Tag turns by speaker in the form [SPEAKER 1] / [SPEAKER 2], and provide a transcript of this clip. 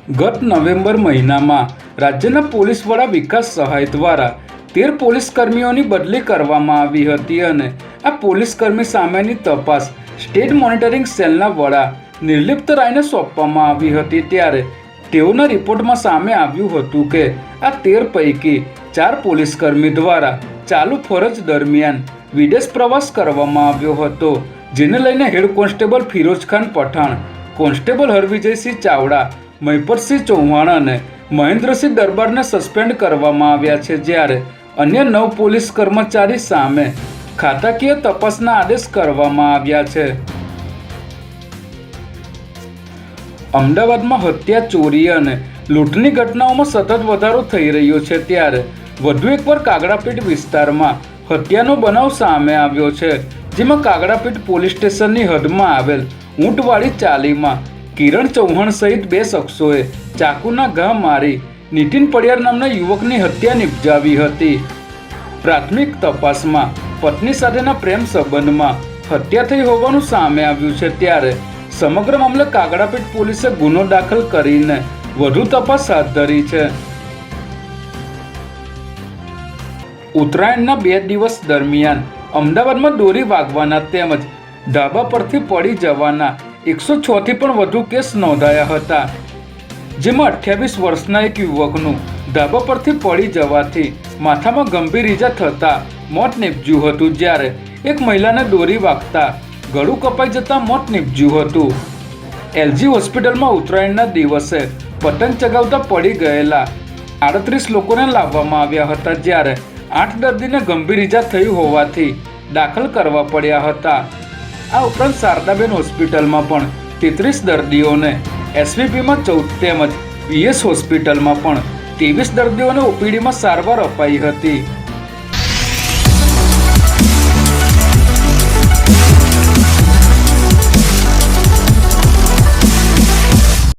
[SPEAKER 1] ગત નવેમ્બર મહિનામાં રાજ્યના પોલીસ વડા વિકાસ સહાય દ્વારા 13 પોલીસ કર્મીઓની બદલી કરવામાં આવી હતી અને આ પોલીસ કર્મી સામેની તપાસ સ્ટેટ મોનિટરિંગ સેલના વડા નિર્લિપ્ત રાયને સોંપવામાં આવી હતી। ત્યારે તેઓના રિપોર્ટમાં સામે આવ્યું હતું કે આ 13 પૈકી 4 પોલીસ કર્મી દ્વારા ચાલુ ફરજ દરમિયાન વિદેશ પ્રવાસ કરવામાં આવ્યો હતો, જેને લઈને head constable Firoz Khan Pathan, constable Harvijaysinh Chavda, Mahipatsinh Chauhan અને મહેન્દ્રસિંહ દરબારને સસ્પેન્ડ કરવામાં આવ્યા છે। જ્યારે અન્ય 9 પોલીસ કર્મચારી સામે ખાતાકીય તપાસના આદેશ કરવામાં આવ્યા છે। અમદાવાદમાં હત્યા, ચોરી અને લૂંટની ઘટનાઓમાં સતત વધારો થઈ રહ્યો છે। ત્યારે વધુ એકવાર કાગડાપીઠ વિસ્તારમાં હત્યાનો બનાવ સામે આવ્યો છે, જેમાં કાગડાપીઠ પોલીસ સ્ટેશનની હદમાં આવેલ ઊંટવાળી ચાલીમાં કિરણ ચૌહાણ સહિત 2 શખ્સોએ ચાકુના ઘા મારી નીતિન પડિયાર નામના યુવકની હત્યા નિપજાવી હતી। પ્રાથમિક તપાસમાં પત્ની સાથેના પ્રેમ સંબંધમાં હત્યા થઈ હોવાનું સામે આવ્યું છે। ત્યારે સમગ્ર મામલે કાગડાપીઠ પોલીસે ગુનો દાખલ કરીને વધુ તપાસ હાથ ધરી છે। ઉત્તરાયણના 2 દિવસ દરમિયાન અમદાવાદમાં દોરી વાગવાના તેમજ ધાબા પરથી પડી જવાના 106થી પણ વધુ કેસ નોંધાયા હતા, જેમાં 28 વર્ષના એક યુવકનું ધાબા પરથી પડી જવાથી માથામાં ગંભીર ઈજા થતાં મોત નીપજ્યું હતું, જ્યારે એક મહિલાને દોરી વાગતા ગળું કપાઈ જતાં મોત નીપજ્યું હતું। એલજી હોસ્પિટલમાં ઉત્તરાયણના દિવસે પતંગ ચગાવતા પડી ગયેલા 38 લોકોને લાવવામાં આવ્યા હતા, જ્યારે 8 દર્દીને ગંભીર ઈજા થઈ હોવાથી દાખલ કરવા પડ્યા હતા। આ ઉપરાંત શારદાબેન હોસ્પિટલમાં પણ 33 દર્દીઓને, એસવીપીમાં 14 તેમજ વીએસ હોસ્પિટલમાં પણ 23 દર્દીઓને ઓપીડીમાં સારવાર અપાઈ હતી।